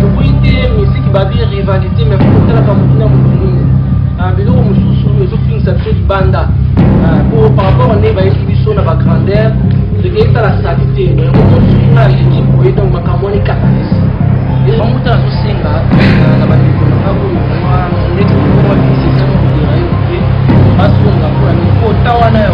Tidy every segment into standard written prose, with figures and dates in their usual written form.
tokoyite musique babi rivalité mais kotalaka mokuna molongi biloko mosusu ezofingisa biso libanda po par rapport nde bayeki biso na bagrandeur tokeyetala sali te yango mosuinga aleki boye donc makambo wana ekatalisi ezomuta nazosenga na bandeko nanga oyo ndeti kokoma binisesamo kodera yo te basonga mpona miko ta wana ya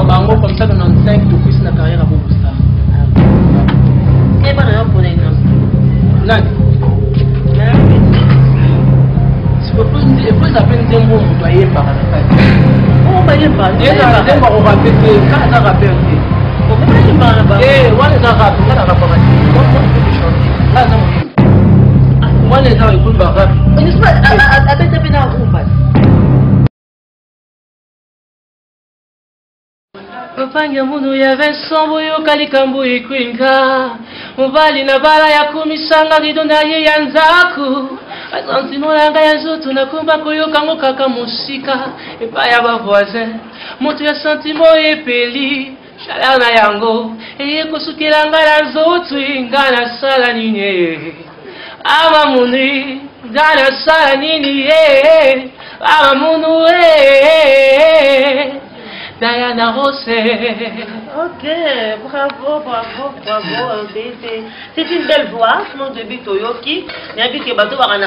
bango comme ça 95 depuis na carrière à Bobusta. Et pas pour les noms. Nani? Si vous pouvez appeler des mots, vous doyez par la tête. Oh, bah, il est pas. Il y a des mots on va péter, quand ça rappelle. Pourquoi tu parles là-bas? Eh, on les a rappelés, on les a rappelés. Moi, je peux chanter. Là, non. Moi, les gens, ils peuvent pas rappeler. Mais n'est-ce pas, à peine dans le groupe. Panga munu ya Vincent boyo kalikambu ikwinga mubali na bala ya kumisanga lidonda ye yanzaku asantimo yanga yazotu nakumba koyoka ngokaka musika epa ya ba voisin moto ya sentimo epeli chaleur na yango ekosukela ngala zotu ngana sala nini ama muni ngana sala nini ama munu Diana Rosé. Ok, bravo. C'est une belle voix, mon début Toyoki. Il y a vu que bateau va en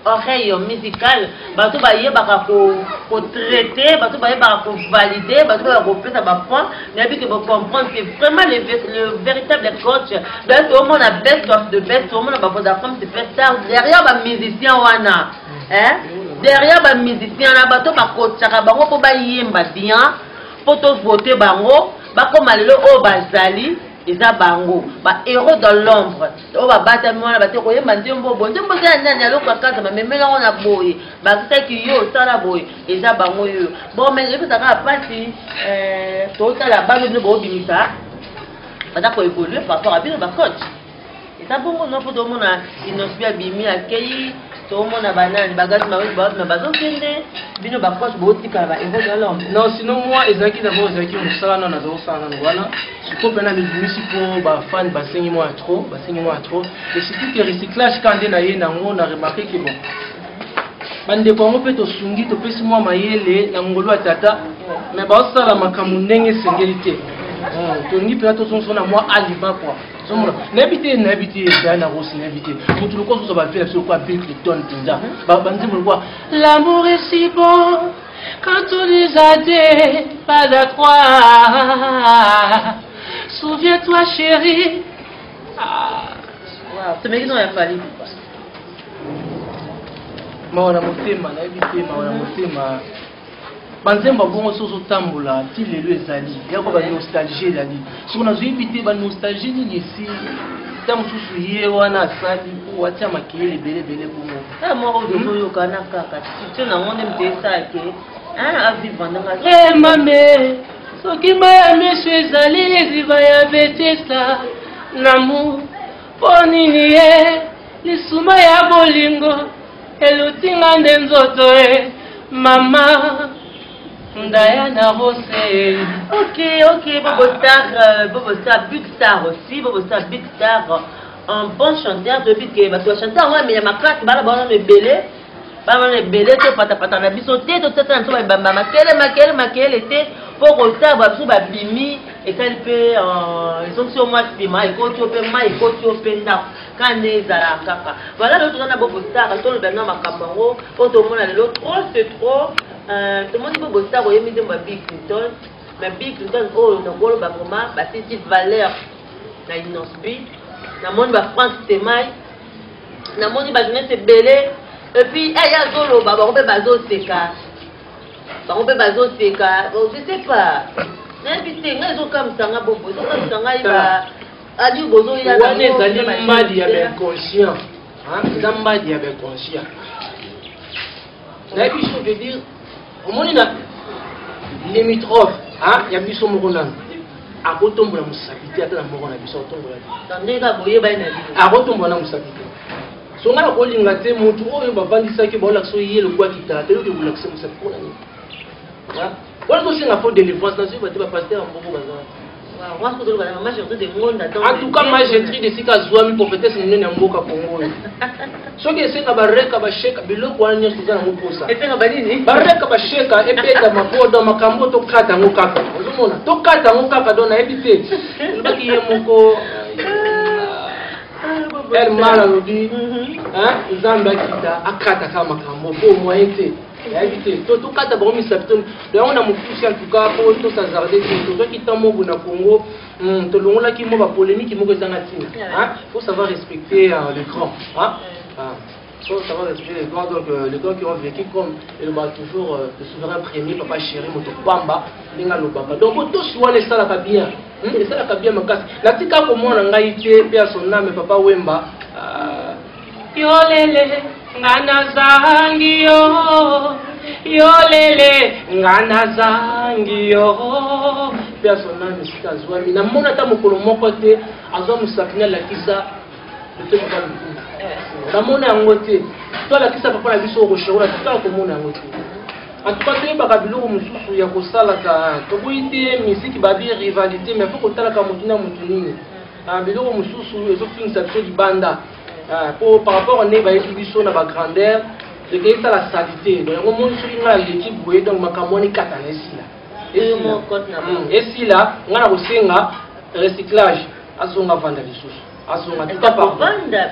oreille musicale, bateau va y pour traiter, bateau va y pour valider, bateau va faire ça va point. Il y a vu que vous comprendre que vraiment le véritable coach. Donc tout le monde a best of the best, tout le monde a besoin d'apprendre c'est faire ça. Derrière un musicien wana, hein? Derrière un musicien, un bateau va coach, ça va pour yemba bien. Pour voter bango, ba comme le o bazali, eza bango, ba héros dans l'ombre. O ba bata mwana ba te koye mandembo bon, ndembo za nani alo kwa kaza ba memela ona boye, ba kisa ki yo sala boye, eza bango yo. Bon mais je ça va passer to sala bango ne bo bimisa. Ba da ko évoluer par rapport à bien ba coach. Eza bongo no pour tout le monde inоспia bimi akei. Tout le monde a banane, bagage, mais bazon kende, bino bakoche botika ba evo de l'homme. Non, sinon moi ezaki d'abord ezaki musala na zo sana voilà. Je peux pena les municipaux ba fan ba sengi moi trop. Et surtout que recyclage quand na ye na ngo na remarqué que bon. Bande ko ngo peto sungi to pesi moi mayele na ngolo atata, mais ba sala makamu ndenge sengelité. To ngi pena to son na moi aliba quoi. N'habitez, Diana Ross, n'habitez. Pour tout le monde, ça va faire sur quoi Bill Clinton, l'amour est si bon quand on les a deux, pas à trois. Souviens-toi, chérie. Wow, ce mec non a fallu. Mawana motema, n'habitez, mawana motema. Banzemba bongo soso tambola ti lelo ezali yako ba nostalgie ezali so na zoyibite ba nostalgie ni ici tam susu ye wana asali po watia makele bele bongo mo ozo yo kana kaka tu na ngone mtesa ke a vivre ndanga mame soki maya mesu ezali eziva ya betesa namu ponini ye lisuma ya bolingo elutinga nde nzoto mama Diana Rosé. Ok, Bobo Star, Big Star aussi, Bobo Star, Big Star, un bon chanteur depuis que tu as chanté, ouais, mais il y a ma classe, bah là, on est belé, tu pata na biso te, tu t'attends, tu vas bamba, makele était pour retard, bah tout va bimi et quand il peut, ils sont sur moi pima, il faut tu na quand les ala kaka. Voilà l'autre on a Bobo Star, tout le bernard makamaro, pour tout le monde l'autre, oh c'est trop. Tout le monde dit Bobo Star, vous avez mis ma Bill Clinton, mais Bill Clinton, oh, on a vraiment, c'est cette valeur, la inosbi, la monde va France Témaï, la monde va jeunesse belé, et puis, il y a Zolo, on peut bazo seka, je sais pas, n'invitez, ils ont comme ça, Bobo, ils ont comme ça, il va, Ali Bozo, il y a des mal, il y avait conscient, Zamba, il y avait conscient. La biche, je veux dire, au monde il a limitrophe, il y a biso mokonan. A kotombola musakiti ata na moko na biso tombola. Tandeka boye ba na biso. A kotombola musakiti. So ngala ko linga te mutu oyo bavandisa ke bola so yele kwa kitata yo ke bulakisa musakiti pona ni. Voilà aussi la faute de délivrance. Dans ce cas, tu vas passer un bon bazar. En tout cas, moi j'ai tri de ce cas Zouami pour peut-être se mener en Boka Congo. Ce qui est c'est que Barreka Bacheka, Bilo Kouania Suzanne Moposa. Et c'est un banini. Barreka Bacheka, et Peta Mapo dans Makambo, Tokata Mokaka. Tokata Mokaka dans la habité. Le baki Moko. Elle m'a dit, hein, Zamba Kita, Akata Kamakambo, pour moi été. Tout cas d'abord mis septembre on a mon poussé en tout cas pour tout s'azarder tout qui t'a mon bon Congo tout le monde là qui m'a polémique qui m'a fait hein faut savoir respecter les grands hein faut savoir respecter les grands donc les grands qui ont vécu comme il va toujours le souverain premier papa chéri moto pamba ninga lobaka donc tout soit les ça la bien les ça la bien ma casse la tika comme on a ngaité pe à son âme papa Wemba yo lele ngana zangi yo lele ngana zangi yo personnel misika Zouami na mona ta mokolo moko te azo musakina la kisa te papa na mona yango te to la kisa papa na biso ko shora ta ko mona yango te en tout cas ba kabilo mususu ya ko sala ka to boite misiki babi rivalité mais faut ko tala ka mutuna mutuni na bilo mususu ezo finisa to di banda par rapport à l'évolution de la grandeur, c'est que ça la saleté. Donc, on montre sur l'équipe, donc, ma camoni katanesi là. Et si là, on a aussi un recyclage, à son avant de ressources. À son en tout cas, par déjà.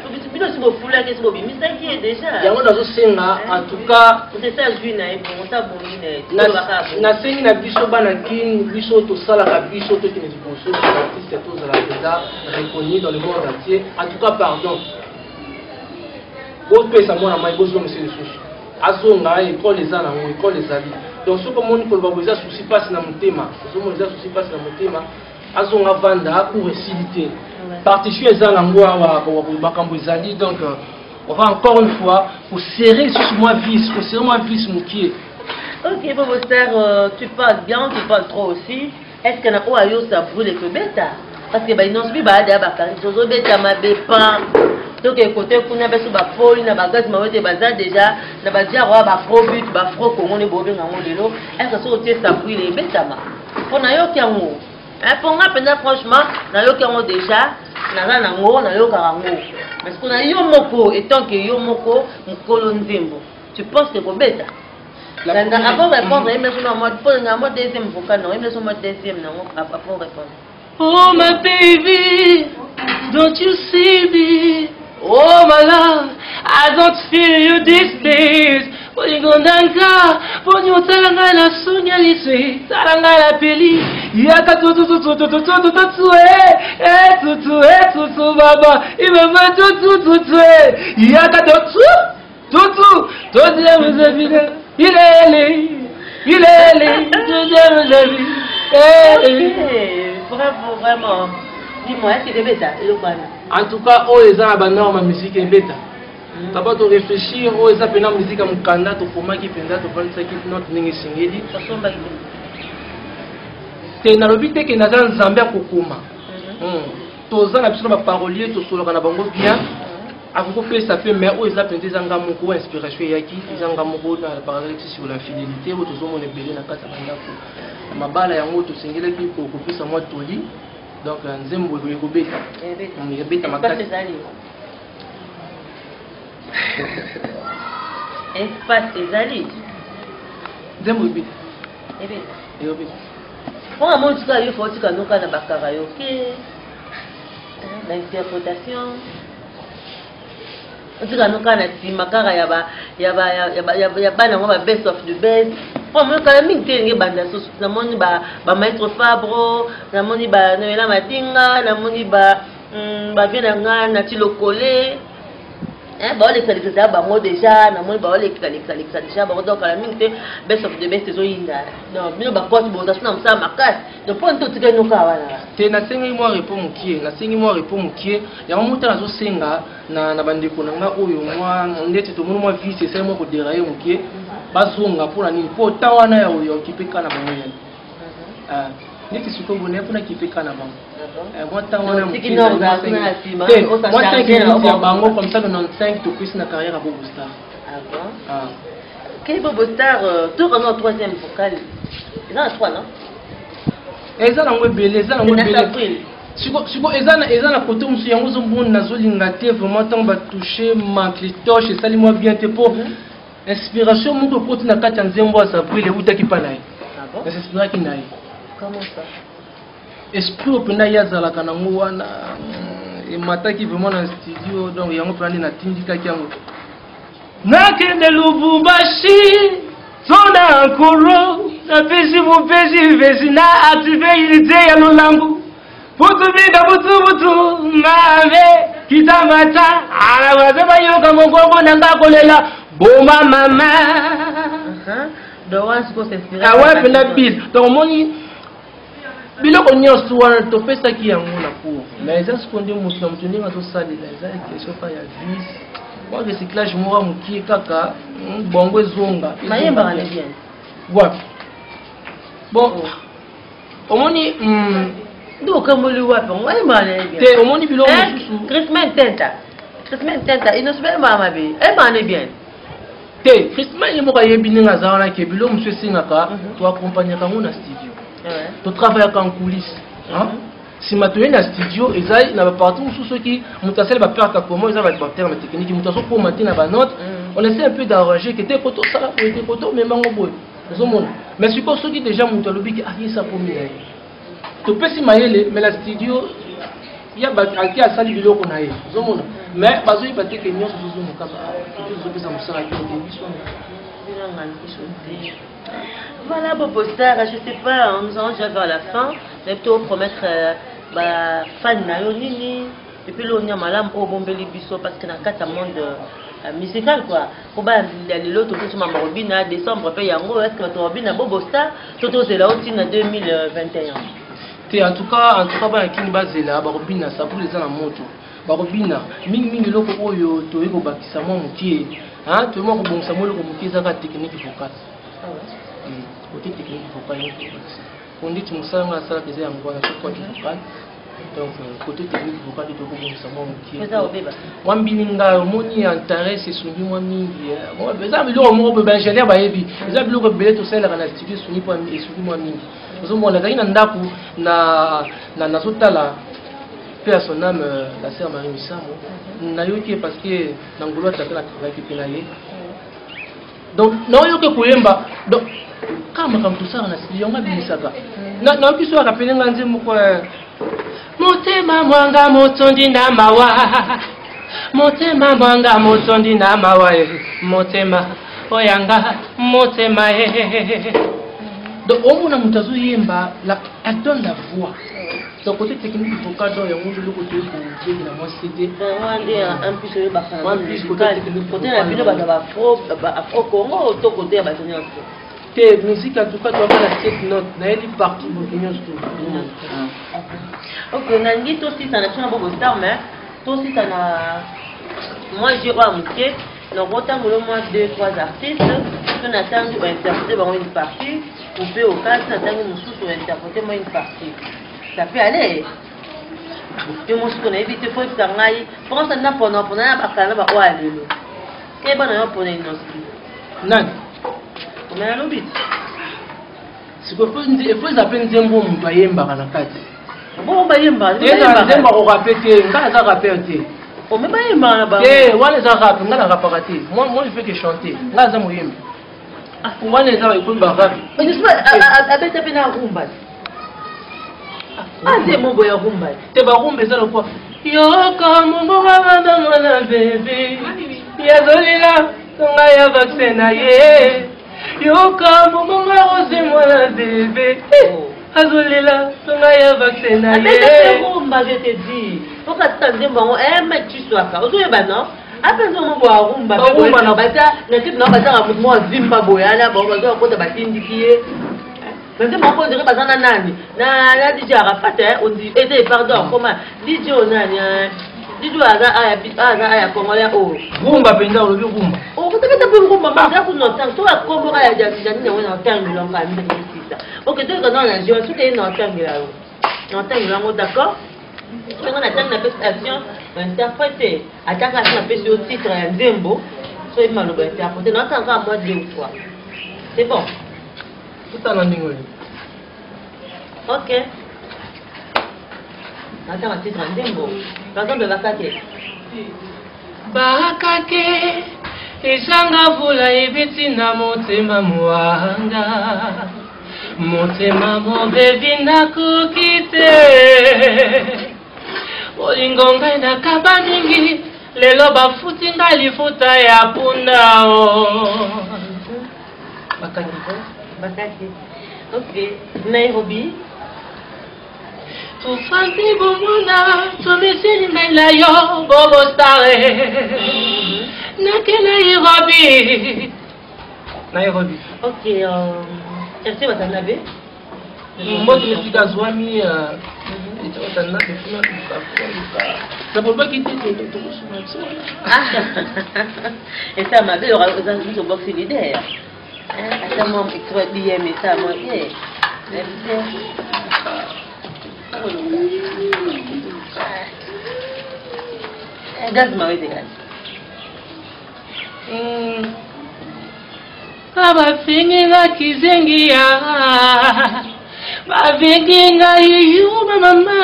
en tout cas, c'est ça, na sengi na biso banakin biso to sala ka biso to kine diponso artiste tous à la déjà reconnu dans le monde entier. En tout cas, pardon. Bon, ça moi, ma épouse, monsieur le souci. Azonga, école les ans, école les avis. Donc, ce que mon école va vous souci passe dans mon thème. Ce que mon souci passe dans mon thème. Azonga vanda pour réciter. Partition les ans, donc, on va encore une fois pour serrer sur moi vis, pour serrer moi vis mon pied. Ok, Bobo Star, tu parles bien, tu parles trop aussi. Est-ce qu'il y a un peu ça brûle le bêta? Parce que bah, ils n'ont pas de bakari, ils ont bêta ma bépan. Donc, côté qu'on a besoin de folie, na bagage, ma outé bazar déjà, na bazar roi ba fro but, ba fro comme on est bobé dans mon délo. Est-ce que ça outé ça brûle les bêta ma? Pour na yo kiango. Pour moi, franchement, na yo kiango déjà, na ngo, na yo karango. Mais ce qu'on a yo moko, et tant que yo moko, mokolo nzembo. Tu penses que c'est bêta? Avant de répondre, il me semble en mode deuxième vocal, non, il me semble en mode deuxième, non, après répondre. Oh my baby, don't you see me? Oh my love, I don't feel you these days. When you go danga, when you talanga la sunya lise, talanga la peli, yaka tutu baba, imama tutu, yaka tutu, Bravo, vraiment. Dis-moi, est-ce que c'est bêta? En tout cas, oh, ils ont une norme musique et bêta. Tu vas te réfléchir, oh, ils ont une musique à Mukanda, tu formes qui pendant tu prends ça qui note n'engue singeli. Tu n'as pas vu que nous avons Zambia Kokuma. Tu as la personne parolier, tu as la bango bien. Avant de faire ça fait mais oh, ils ont pensé zanga moko inspiration yaki, zanga moko dans la parole sur la fidélité, ou tu as mon ébélé na kata bandako. Ma bala yango tu singeli puis pour que ça moi toli. Donc, nzembo ko beta. Beta makati. Espace ezali. Nzembo beta. Beta. Pour moi tu il faut que nous kana bakaraoke. L'interprétation. Tu kana kana timakara ya bana ngo ba best of the best. Pour moi quand même ngite banda so na moni ba maître Fabro, na moni ba Noela Madinga, na moni ba viena nga na tilokole. Ba ole kalisa ba mo déjà na moni ba ole kalisa déjà ba donc la ngite best of the best zo yinda. Donc bino ba pote bo dasuna msa makas. Donc pour nto tika no ka wana. Te na sengi mo repos mukie, ya muta na zo senga na bandeko na nga oyo mwa ndeti to muno mwa vice c'est moi ko dérailler mukie. Bazonga pour la nuit pour tawana ya oyo kipeka na bango. neti siko bone mpona kipe kana bango moi tant wana mutiki non za na sima on ça charger na bango comme ça 95 to plus na carrière à Bobo Star. Ah bon? Ah. Quel Bobo Star tout en troisième vocal. Ils en 3 non? Eza na ngwe belé, eza na ngwe belé. Siko eza na côté musu yango zombona nazolinga te vraiment tant ba toucher ma clitoche et sali moi bien te pour inspiration moko poti na kati ya nzembo ya Sabril eutaki pa na ye. Ah bon? Inspiraki na ye. Comment ça? Esprit opena yazalaka nango wana emataki vraiment na studio donc yango prendre na tindikaki yango. Nakende Lubumbashi zona nkoro na pesi mupesi pesi na active unité ya lolangu butu bida butu mave kitamata ala wazeba yoka mongongo nanga kolela boma mama do once go s'inspirer ah ouais pena bis donc moni biloko nyonso wana topesaki yango na cour mais eza seconde motu na motu ndenge azosalela eza question pa ya vis moi recyclage moko mokie kaka bongo ezonga mayemba ale bien wapi bon omoni donc kamoli wapi mayemba ale bien te omoni biloko mosusu Christmas tenta inospere mama be ale bien te Christmas ye moko ayebi ndenge aza wana ke biloko mosusu esengaka toaccompagnaka ngo na studio totravaillaka en coulisse sima toye na studio ezali na baparti mosusu soki moto asali baperka comment eza baterme technique moto azokoma te na banote on essaie un peu d'arranger que te koto osala boye te koto omemango boye ozomona mais sikoyo soki déjà moto alobiki ayesa pomi na ye topesi mayele mais la studio ya aki asali biloko na ye ozomona mais bazoyeba te ke nyonso zozomoka ezopesa mosala te biso. Voilà Bobo Star, je sais pas, nous allons déjà vers la fin, mais plutôt promettre fan na yo nini et puis l'on y a malam au bombeli biso parce que dans le monde musical quoi. Pour ba lelo to tout ma robina décembre pe yango est-ce que to robina Bobo Star toto zela oti na 2021. Te en tout cas ba kin bazela ba robina ça pour les na moto. Ba robina mingi loko oyo to yeko bakisa mo mukie. Hein, to mo ko bongsa mo loko mukie za ka technique vocal. Ah ouais. Côté technique vocal on dit que ça na sala des yango na quoi vocal. Donc côté technique vocal to ko bongsa mo mukie. Mais ça obeba. Wambininga moni intérêt c'est suni mo mingi. Bon beza biloko mo be ingénieur ba yebi. Beza biloko belé to sala na studio suni po mi suni mo mingi. Ozomona zaki na ndaku na sotala paix à son âme la sœur Marie Misamo na yoki parce que na ngolo ataka na travail qui penaye donc na yoki koyemba donc kama tout ça na studio nga bimisaka na kiso akapelenga nzembo kwa motema mwanga motondi na mawa motema mwanga motondi na mawa motema oyanga motema donc on a mutazo yemba la elle donne la voix. Donc côté technique il faut cadre il y a un le côté pour dire la moi c'était un plus sur côté la bino ba afro Congo to côté ba tonyo te musique en tout cas tu vas la 7 notes na yeli partout bokinyo tout. OK nangi to si ça na tuna Bobo Star mais to si ça na moi j'ai pas muké donc autant que le moins 2-3 artistes on attend pour interpréter une partie ou peut au cas attendre nous sous interpréter moi une partie. Ça peut aller. Et moi je connais vite faut que ça aille. Pense à n'importe quoi na bakala ba wa lelo. Et bon on pone une autre. Non. On a l'obit. C'est que faut appeler nzembo mtu ayemba kana kati. Bon bayemba. Nzembo ko rapete, ngaza rapete. On me bayemba na ba. Wana za rap, ngana rapakati. Moi je fais que chanter. Ngaza moyemba. Wana za ikumba rap. Mais je sais abeta pena rumba. Ah, c'est mon boy rumba. C'est ba rumba ça le quoi. Yo comme mon baba mwana bébé. Yazolila tonga ya vaccin na ye. Yo comme mon rose mwana bébé. Azolila tonga ya vaccin na ye. C'est rumba je te dis. Faut que t'endes bon mais tu sois ka. Ozo yeba non? Après mon boy rumba. Rumba na bata na type na bata mo zimba boyana ba bazo ko ta batindikiye. Mais c'est mon point de repasser dans nani. Na DJ Arafat on dit et pardon comment DJ onani DJ aya congolais oh rumba penda o bi rumba oh ko tebe rumba ma ya kuno tant to akomora ya jani na wena tangu longa ndi ça. Ok, donc dans la joie, tout est dans le temps là. Dans le temps, d'accord? Quand on attend la prestation, interpréter. Attends quand on appelle sur le titre Zembo, soit mal interpréter. Non, attends encore moi 2 fois. C'est bon. Tout en anglais. Ok. Attends un titre Zembo. Par exemple, Bakake. Bakake. Ezanga vula ebiti na motema mwanga. Motema mobebi na kukite. Olingo ngai na kaba mingi. Lelo bafuti nga lifuta ya punda o. Bakake. Ok. Nairobi. Tufanti bomona. Tumisini ngai la yo. Bobo stare. Nake Nairobi. Nairobi. Ok. Cherchez votre navet. Moi, je suis gazouami. Ça ne peut pas quitter. Et ça m'a fait le box solidaire. Ça m'a fait mais ça m'a fait. Gaz m'a été gaz. Abafinga kizengia bavinga yu mama.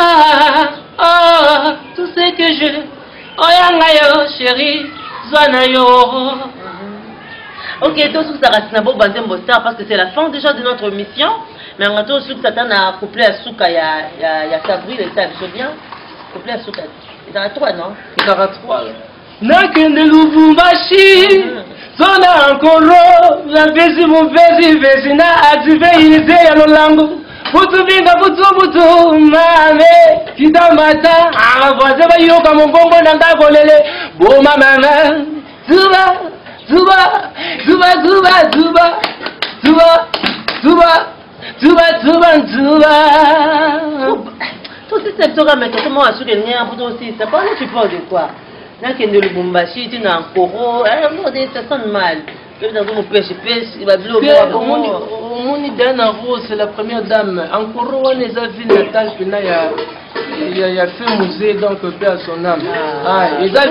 Oh, tout ce que je oyanga yo chérie zwana yo. Ok, donc ça reste un beau bazin bossard parce que c'est la fin déjà de notre mission. Mais en tout cas, ça t'a couplé à Souka, il y a Sabri, et ça, je viens. Couplé à Souka. Il y en a 3, non? Il y en a 3. Nakende Lubumbashi, zona ankoro, la bezi muvezi vezi na ative ilize ya lolango. Butu binga butu mame, kitamata, avaze ba yoka mongongo na ngagolele, boma mama, zuba, zuba, zuba, zuba, zuba, zuba, zuba, zuba, zuba, zuba. Tout ce que tu as mis, comment as-tu gagné un peu aussi? Ça parle, tu parles de quoi? Nakende Lubumbashi, tu n'as encore, ça sonne mal. C'est la première dame. Encore on est à ville natale, il y a fait musée donc paix à son âme. Ah, et ça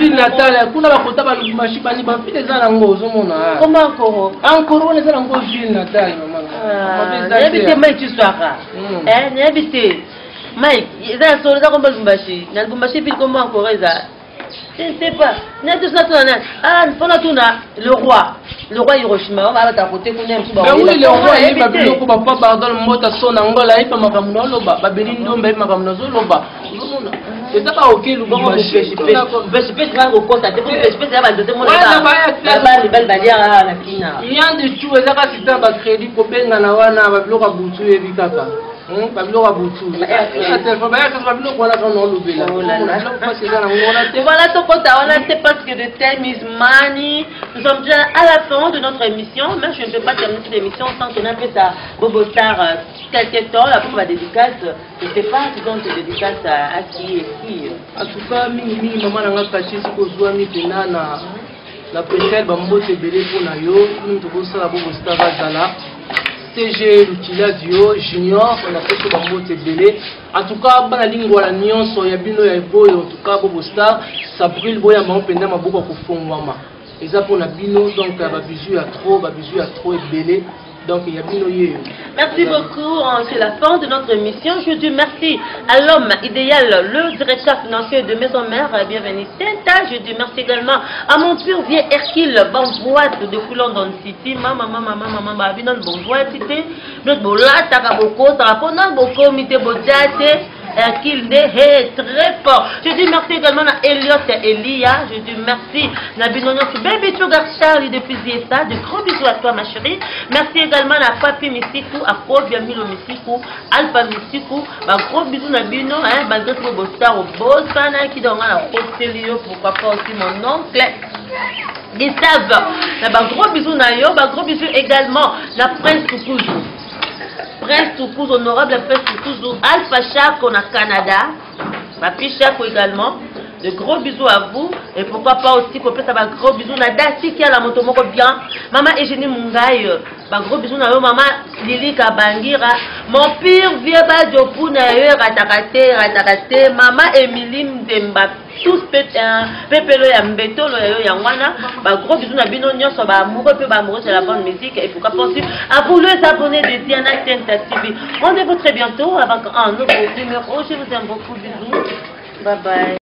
ville natale, kuna bakota ba Lubumbashi bani ba fille za nango zomona. Comment encore? Encore on est à nango ville natale maman. N'habitez pas tu sois. N'habitez. Mike, il y a un soldat comme Lubumbashi. Lubumbashi ville comment encore ça? Je ne sais pas. Le roi Hiroshima, on va à côté. Mais oui, le roi, il va bien pour papa pardon le mot à son angola, il peut m'akamno loba, babelindo mbe makamno loba. C'est ça pas OK le bon je peux te rendre compte, je peux te rendre il y a des choses ça si tu as crédit pour benga na wana ba bloka butu ebikaka. Voilà, ton compte, on a été parce que de time is money. Nous sommes déjà à la fin de notre émission, mais je ne peux pas terminer cette émission sans qu'on ait fait à Bobo Star quelques temps. La pour ma dédicace, je ne sais pas si on te dédicace à qui et qui. En tout cas, mimi maman n'a pas caché ce que je dois mettre la préfète bambote belé pour na yo, nous devons ça la Bobo Star Zala. TG Lutiladio Junior, on a fait ce bambote belé. En tout cas, bana lingwa la nyonso ya bino ya boy, en tout cas Bobo Star, ça brûle boya ma penda ma boko ko fongwama. Et ça pour na bino donc ba bisu à trop et belé. Donc il y a bino yé. Merci beaucoup, c'est la fin de notre émission. Je dis merci à l'homme idéal, le directeur financier de Maison Mère, bienvenue Tenta. Je dis merci également à mon pur vieux Hercule, bon boîte de Coulon dans le City. Maman, binon bon boîte, c'était notre bola, takaboko, sarapona, boko, mite bodate. Hercule est très fort. Je dis merci également à Elliot Elia. Je dis merci à Binonon, Baby Sugar Charlie depuis Ziesa. De gros bisous à toi, ma chérie. Merci également à Papi Missikou, à Fobia Milo Missikou, Alpha Missikou. Gros bisous à Bino, malgré tout beau star au Bosana qui donne à Hôtelio. Pourquoi pas aussi mon oncle Gustave. Gros bisous à Yo. Gros bisous également à Prince Toukouzou. Prince Toukouzou, honorable Prince Toukouzou, Alpha Chaco au Canada, Papi Chaco également. De gros bisous à vous. Et pourquoi pas aussi qu'on peut avoir gros bisous à Dasi qui a la moto bien. Maman Eugénie Mungaï, Bah, gros bisous na yo, maman Lili Kabangira. Mon pire vieux Badjopu na yo, ratakate, maman Emilie Mdemba. Tous pepelo ya mbetolo ya yo yangwana. Bah, gros bisous na bino nyonso, bah, amoureux peu, bah, amoureux c'est la bonne musique. Et pourquoi poursuivre à vous les abonnés de Diana Tenta TV. Rendez-vous très bientôt avec un nouveau numéro. Je vous aime beaucoup, bisous. Bye bye.